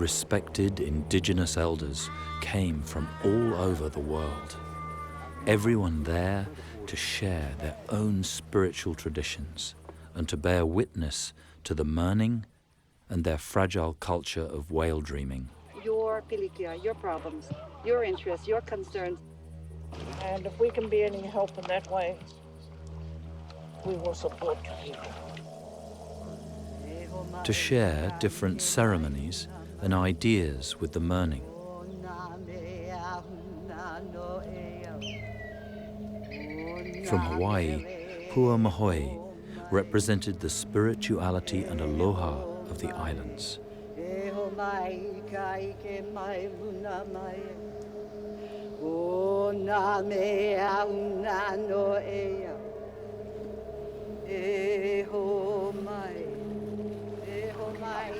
respected indigenous elders came from all over the world. Everyone there to share their own spiritual traditions and to bear witness to the Mirning and their fragile culture of whale dreaming. Your pilikia, your problems, your interests, your concerns. And if we can be any help in that way, we will support you. To share different ceremonies and ideas with the Mirning. From Hawaii, Pua Mahoi represented the spirituality and aloha of the islands.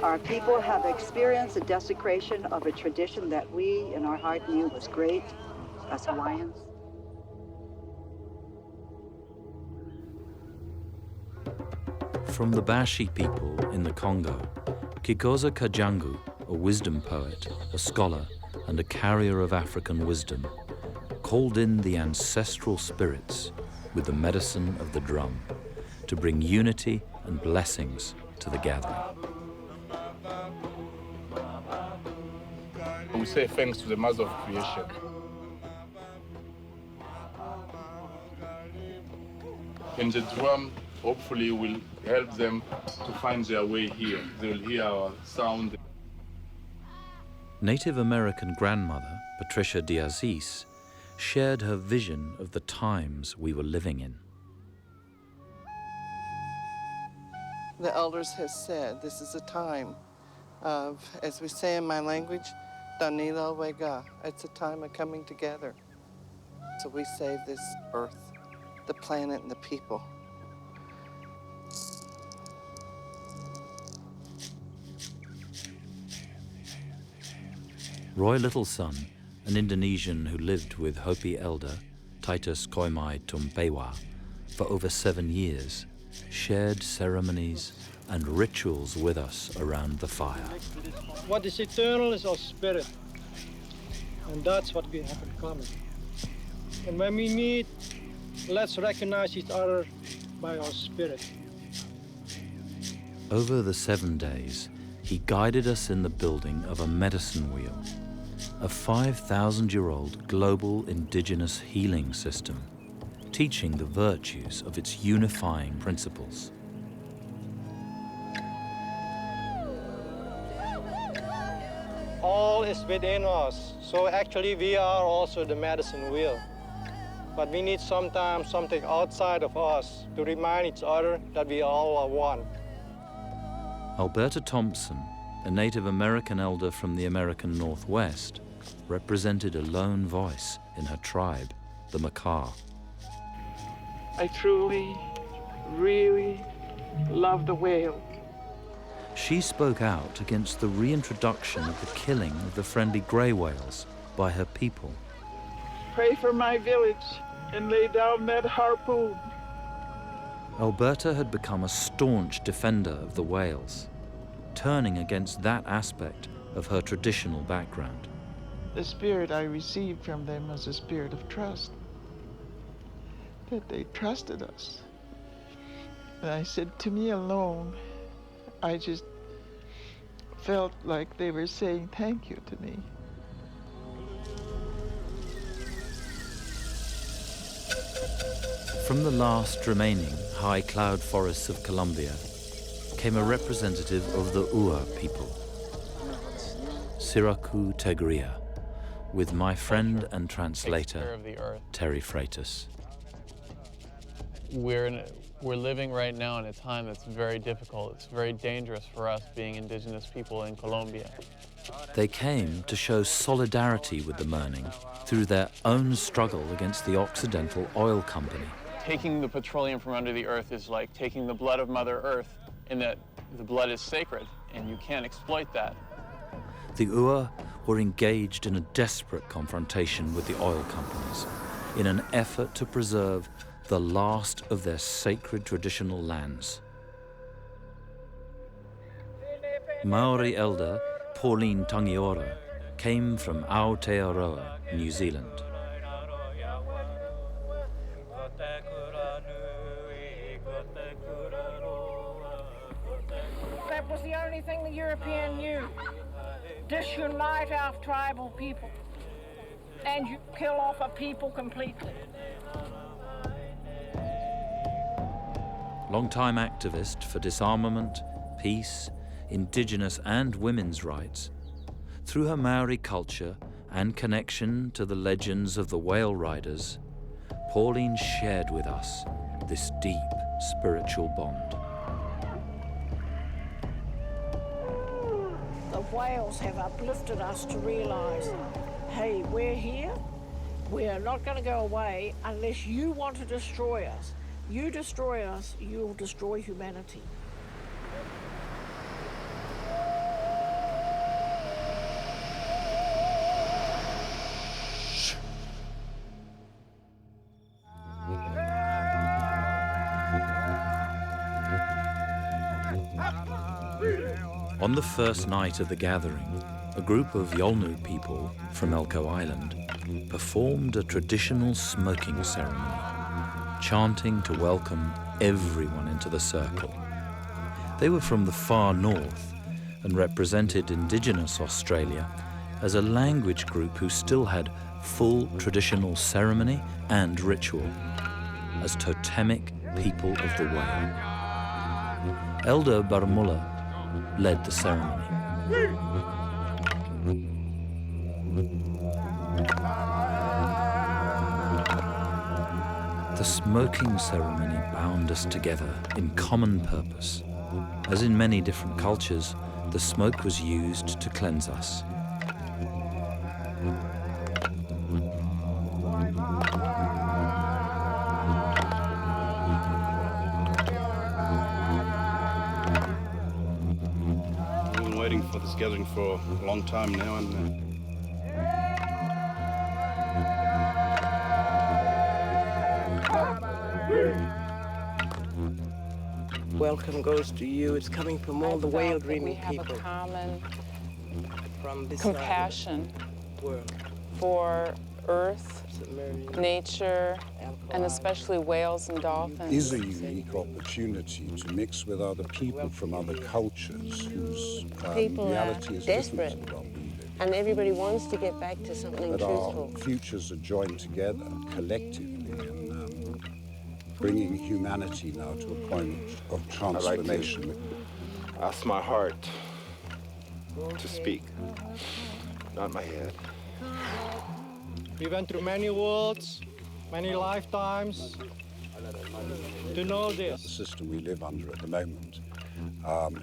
Our people have experienced the desecration of a tradition that we in our heart knew was great as Hawaiians. From the Bashi people in the Congo, Kikoza Kajangu, a wisdom poet, a scholar, and a carrier of African wisdom, called in the ancestral spirits with the medicine of the drum to bring unity and blessings to the gathering. We say thanks to the Mother of Creation. And the drum hopefully will help them to find their way here. They will hear our sound. Native American grandmother, Patricia Diazis, shared her vision of the times we were living in. The elders have said this is a time of, as we say in my language, Danila Wega. It's a time of coming together. So we save this earth, the planet, and the people. Roy Littleson, an Indonesian who lived with Hopi elder Titus Koimai Tumpewa for over 7 years, shared ceremonies and rituals with us around the fire. What is eternal is our spirit, and that's what we have in common. And when we meet, let's recognize each other by our spirit. Over the 7 days, he guided us in the building of a medicine wheel, a 5,000-year-old global indigenous healing system, teaching the virtues of its unifying principles. All is within us, so actually we are also the medicine wheel. But we need sometimes something outside of us to remind each other that we all are one. Alberta Thompson, a Native American elder from the American Northwest, represented a lone voice in her tribe, the Makah. I truly, really love the whale. She spoke out against the reintroduction of the killing of the friendly grey whales by her people. Pray for my village and lay down that harpoon. Alberta had become a staunch defender of the whales, turning against that aspect of her traditional background. The spirit I received from them was a spirit of trust, that they trusted us. And I said, to me alone, I just felt like they were saying thank you to me. From the last remaining high cloud forests of Colombia came a representative of the Ua people, Siraku Tegria, with my friend and translator, Terry Freitas. We're living right now in a time that's very difficult. It's very dangerous for us being indigenous people in Colombia. They came to show solidarity with the Mirning through their own struggle against the Occidental Oil Company. Taking the petroleum from under the earth is like taking the blood of Mother Earth, in that the blood is sacred and you can't exploit that. The Ua were engaged in a desperate confrontation with the oil companies in an effort to preserve the last of their sacred traditional lands. Maori elder Pauline Tangiora came from Aotearoa, New Zealand. That was the only thing the European knew. Disunite our tribal people. And you kill off a people completely. Long-time activist for disarmament, peace, Indigenous and women's rights, through her Maori culture and connection to the legends of the whale riders, Pauline shared with us this deep spiritual bond. The whales have uplifted us to realise, hey, we're here. We're not going to go away unless you want to destroy us. You destroy us, you'll destroy humanity. On the first night of the gathering, a group of Yolngu people from Elcho Island performed a traditional smoking ceremony, chanting to welcome everyone into the circle. They were from the far north and represented Indigenous Australia as a language group who still had full traditional ceremony and ritual, as totemic people of the whale. Elder Barmulla led the ceremony. The smoking ceremony bound us together in common purpose. As in many different cultures, the smoke was used to cleanse us. We've been waiting for this gathering for a long time now, and welcome goes to you. It's coming from all the whale dreaming people. We have a common compassion for earth, nature, and especially whales and dolphins. Is a unique opportunity to mix with other people from other cultures whose reality is desperate, different to what we live. And everybody wants to get back to something but truthful. Our futures are joined together collectively in bringing humanity now to a point of transformation. I like to ask my heart to speak, not my head. We went through many worlds, many lifetimes to know this. The system we live under at the moment,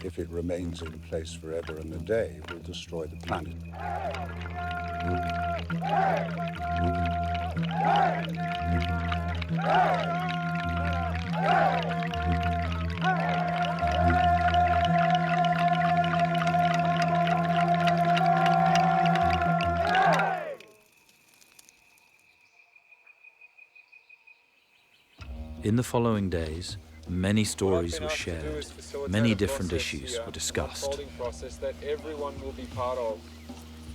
if it remains in place forever and a day, will destroy the planet. In the following days, many stories were shared, many different issues were discussed. That everyone will be part of.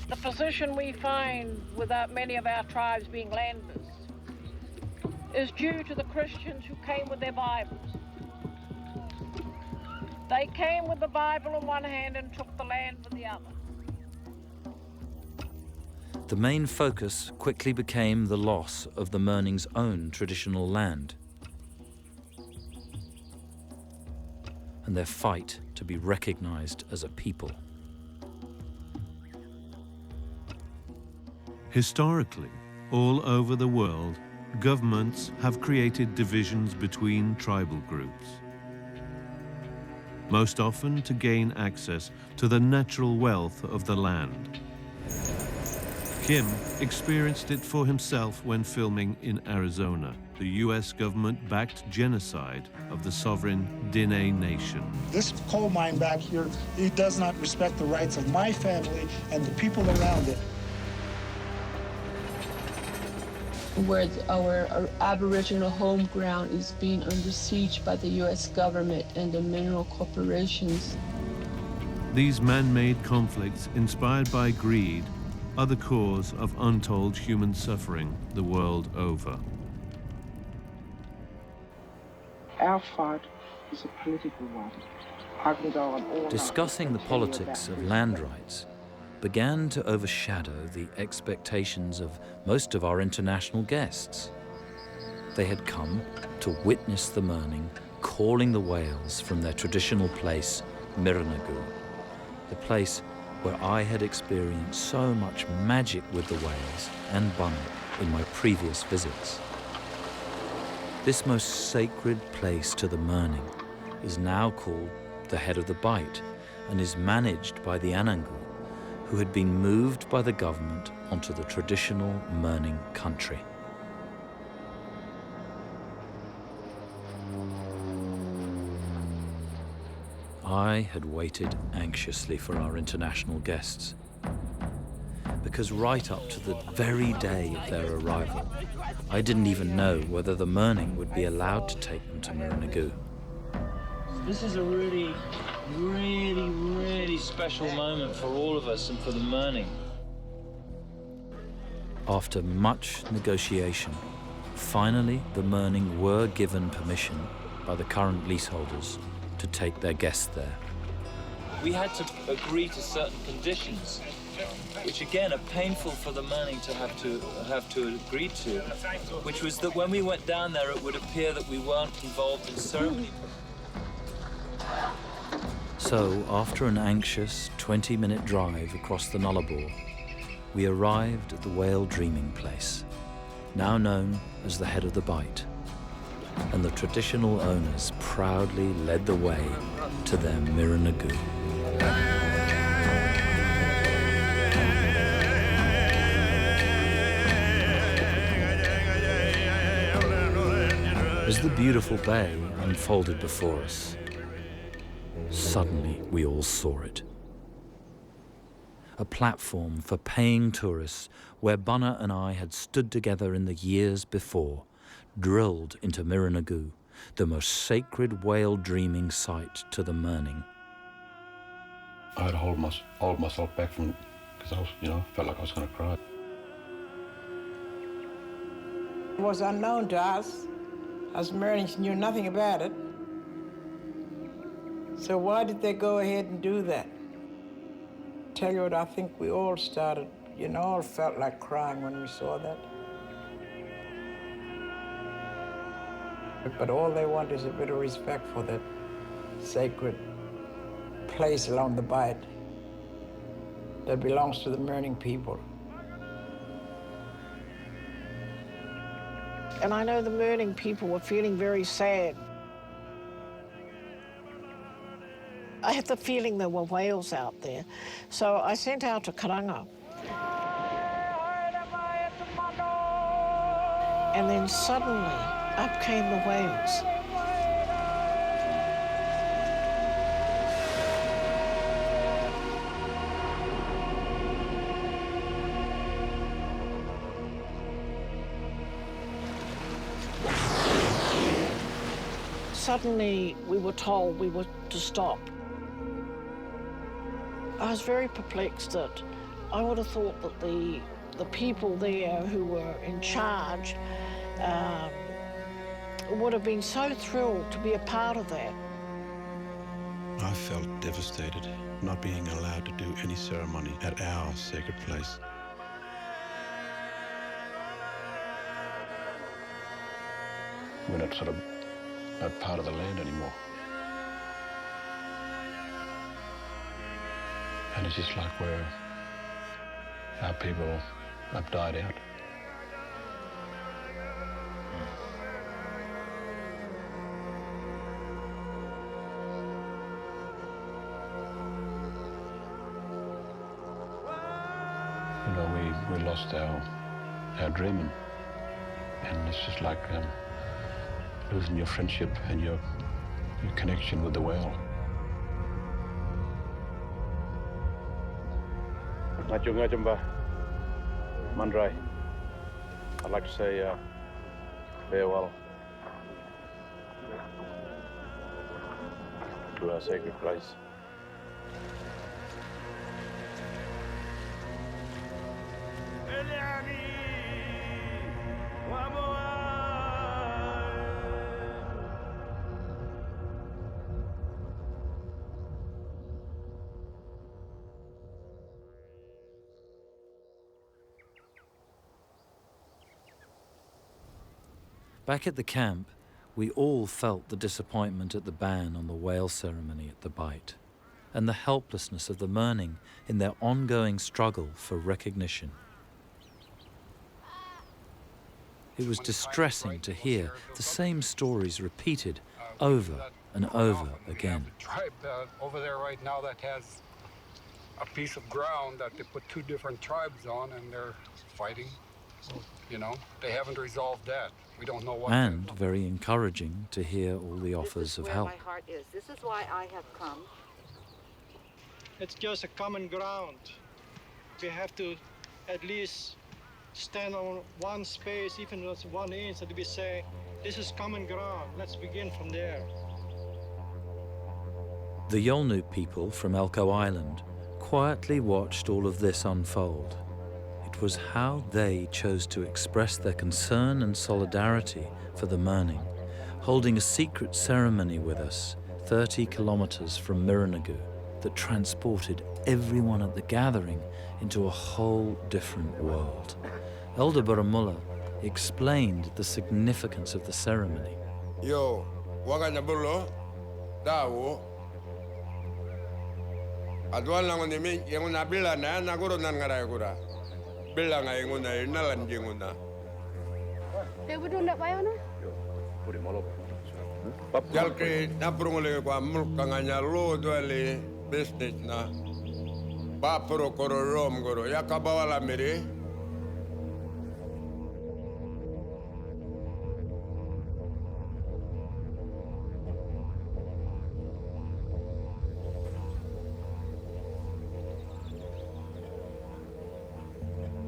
The position we find without many of our tribes being landers is due to the Christians who came with their Bibles. They came with the Bible in one hand and took the land with the other. The main focus quickly became the loss of the Murning's own traditional land and their fight to be recognized as a people. Historically, all over the world, governments have created divisions between tribal groups, most often to gain access to the natural wealth of the land. Kim experienced it for himself when filming in Arizona, the US government-backed genocide of the sovereign Diné Nation. This coal mine back here, it does not respect the rights of my family and the people around it. Where our Aboriginal home ground is being under siege by the US government and the mineral corporations. these man-made conflicts, inspired by greed, are the cause of untold human suffering the world over. Our fight is a political one. I can go on all night Discussing the and tell you politics about of this. land rights began to overshadow the expectations of most of our international guests. They had come to witness the Mirning calling the whales from their traditional place, Mirranagu, the place where I had experienced so much magic with the whales and bunny in my previous visits. This most sacred place to the Mirning is now called the Head of the Bight and is managed by the Anangu, who had been moved by the government onto the traditional Mirning country. I had waited anxiously for our international guests, because right up to the very day of their arrival, I didn't even know whether the Mirning would be allowed to take them to Mirranagu. This is a really, really, really special moment for all of us and for the Mirning. After much negotiation, finally the Mirning were given permission by the current leaseholders to take their guests there. We had to agree to certain conditions, which again are painful for the Mirning to have to agree to, which was that when we went down there, it would appear that we weren't involved in ceremony. So, after an anxious 20-minute drive across the Nullarbor, we arrived at the whale dreaming place, now known as the Head of the Bight, and the traditional owners proudly led the way to their Mirranagu. As the beautiful bay unfolded before us, suddenly we all saw it. A platform for paying tourists where Bunna and I had stood together in the years before, drilled into Mirranagu, the most sacred whale dreaming site to the Mirning. I had to hold myself back from, because I was, felt like I was going to cry. It was unknown to us. Us Mernings knew nothing about it. So why did they go ahead and do that? Tell you what, I think we all started, all felt like crying when we saw that. But all they want is a bit of respect for that sacred place along the Bight that belongs to the Mirning people. And I know the Mirning people were feeling very sad. I had the feeling there were whales out there. So I sent out to Karanga. And then suddenly, up came the whales. Suddenly, we were told we were to stop. I was very perplexed that I would have thought that the people there who were in charge would have been so thrilled to be a part of that. I felt devastated not being allowed to do any ceremony at our sacred place. We're not part of the land anymore. And it's just like our people have died out. We lost our dreaming, and it's just like losing your friendship and your connection with the whale. Ngachunga Jumba, Mandrai, I'd like to say farewell to our sacred place. Back at the camp, we all felt the disappointment at the ban on the whale ceremony at the Bight, and the helplessness of the Mirning in their ongoing struggle for recognition. It was distressing to hear the same stories repeated over and over again. Tribe over there right now that has a piece of ground that they put two different tribes on, and they're fighting. You know, they haven't resolved that. We don't know what. And very encouraging to hear all the offers of help. This is where my heart is. This is why I have come. It's just a common ground. We have to at least stand on one space, even if it's 1 inch, that we say, this is common ground. Let's begin from there. The Yolnu people from Elcho Island quietly watched all of this unfold. It was how they chose to express their concern and solidarity for the Mirning, holding a secret ceremony with us 30 kilometers from Miranagu that transported everyone at the gathering into a whole different world. Elder Baramulla explained the significance of the ceremony. Yo, waganabulo, dawo. Adwal lang ni yung nabila na naguro nan ngaray gura. Bila nga yung una inalan yung una. Debu dun dak bayo na? Jalki naprungule ko amul kanganya lo dwali business na. Bapro koro rom goro yakabawala miri.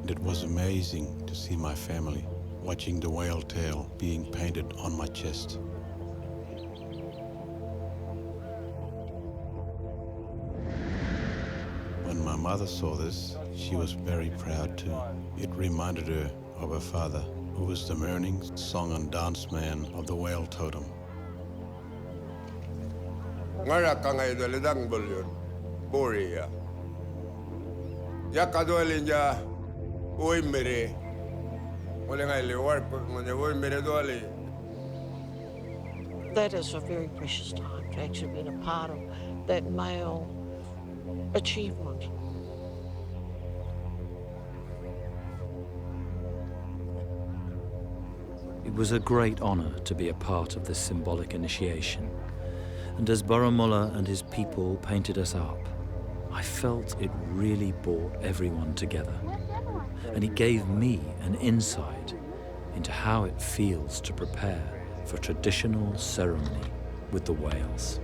It was amazing to see my family watching the whale tail being painted on my chest. When my mother saw this, she was very proud too. It reminded her of her father, who was the Mirning song and dance man of the whale totem. Ngara kangay dalidang bulyon, Boria. Yakadwalinja. Oi mere, wala nga liwar ko mga oi mere doali. That is a very precious time to actually be a part of that male achievement. It was a great honor to be a part of this symbolic initiation. And as Baramulla and his people painted us up, I felt it really brought everyone together. And it gave me an insight into how it feels to prepare for traditional ceremony with the whales.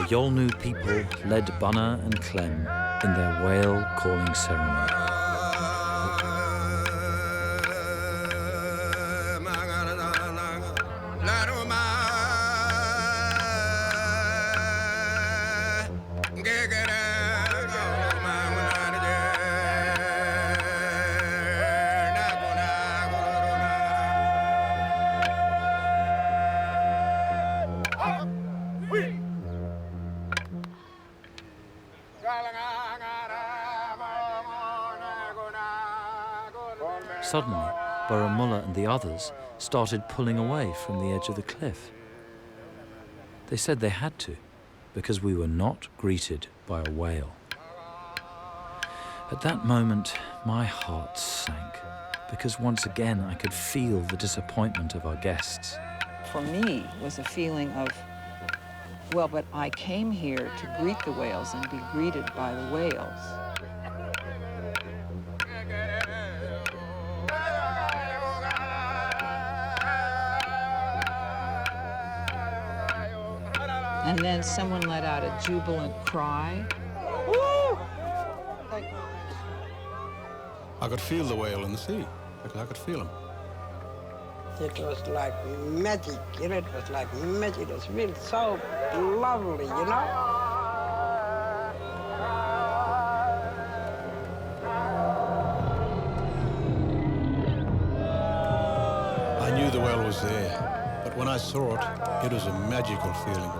The Yolnu people led Bunna and Clem in their whale calling ceremony. Suddenly, Baramulla and the others started pulling away from the edge of the cliff. They said they had to, because we were not greeted by a whale. At that moment, my heart sank, because once again I could feel the disappointment of our guests. For me, was a feeling of, well, but I came here to greet the whales and be greeted by the whales. And then someone let out a jubilant cry. I could feel the whale in the sea. I could feel him. It was like magic, you know, it was like magic. It was really so lovely, you know? I knew the whale was there, but when I saw it, it was a magical feeling.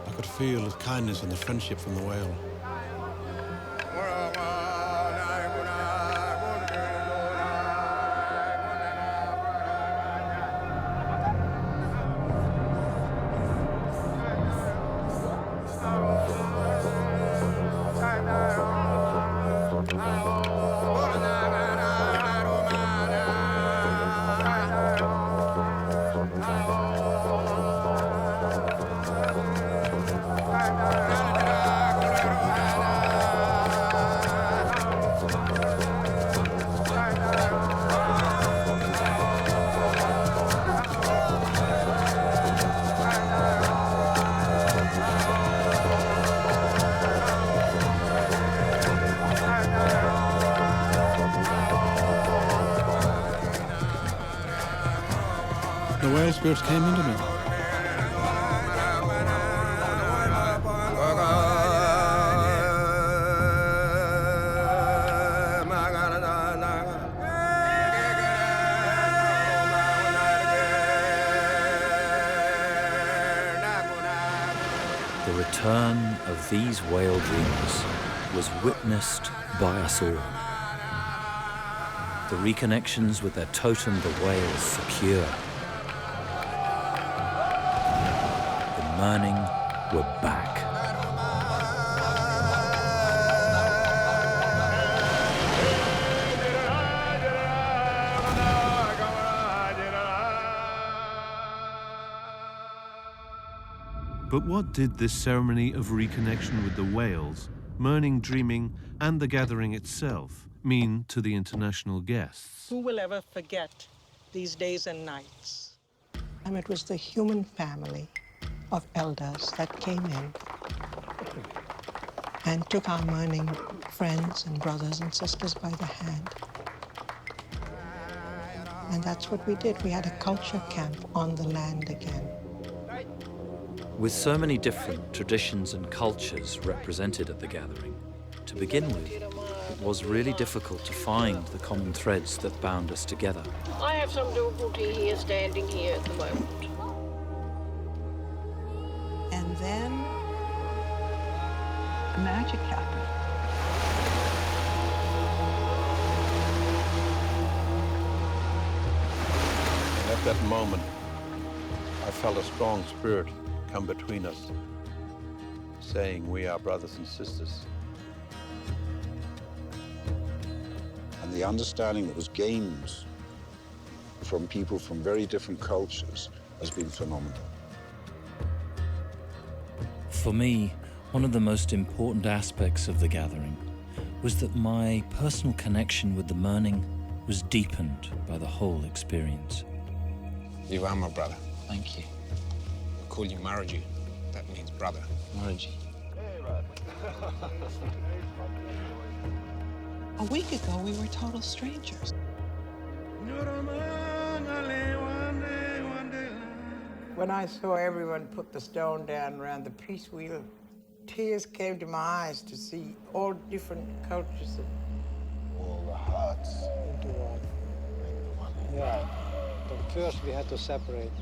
I could feel the kindness and the friendship from the whale. The whale spirits came into me. The return of these whale dreamers was witnessed by us all. The reconnections with their totem, the whales, secure. The Murning were back. But what did this ceremony of reconnection with the whales, Murning dreaming, and the gathering itself mean to the international guests? Who will ever forget these days and nights? And it was the human family of elders that came in and took our Murning friends and brothers and sisters by the hand. And that's what we did. We had a culture camp on the land again. With so many different traditions and cultures represented at the gathering, to begin with, it was really difficult to find the common threads that bound us together. I have some difficulty here, standing here at the moment. And then magic happened. And at that moment, I felt a strong spirit come between us, saying we are brothers and sisters. And the understanding that was gained from people from very different cultures has been phenomenal. For me, one of the most important aspects of the gathering was that my personal connection with the Murning was deepened by the whole experience. You are my brother. Thank you. I call you Maraju. That means brother. Maraju. A week ago, we were total strangers. When I saw everyone put the stone down around the peace wheel, tears came to my eyes to see all different cultures. All the hearts into one. Yeah, but first we had to separate.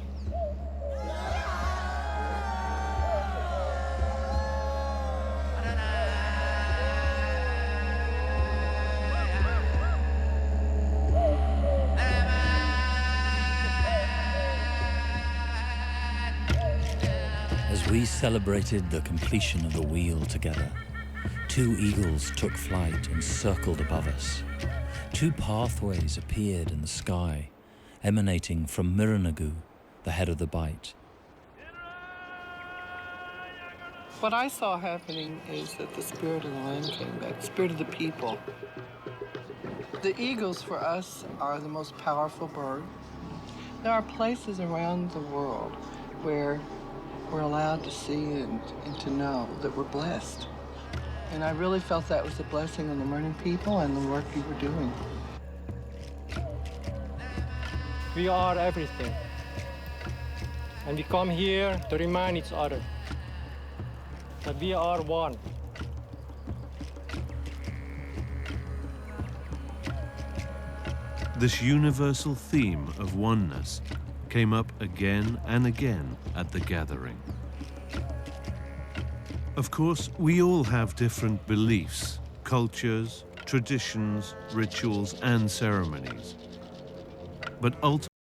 As we celebrated the completion of the wheel together, 2 eagles took flight and circled above us. 2 pathways appeared in the sky, emanating from Miranagu, the head of the Bight. What I saw happening is that the spirit of the land came back, the spirit of the people. The eagles for us are the most powerful bird. There are places around the world where we're allowed to see and to know that we're blessed. And I really felt that was a blessing on the Mirnan people and the work you were doing. We are everything. And we come here to remind each other that we are one. This universal theme of oneness came up again and again at the gathering. Of course, we all have different beliefs, cultures, traditions, rituals, and ceremonies. But ultimately,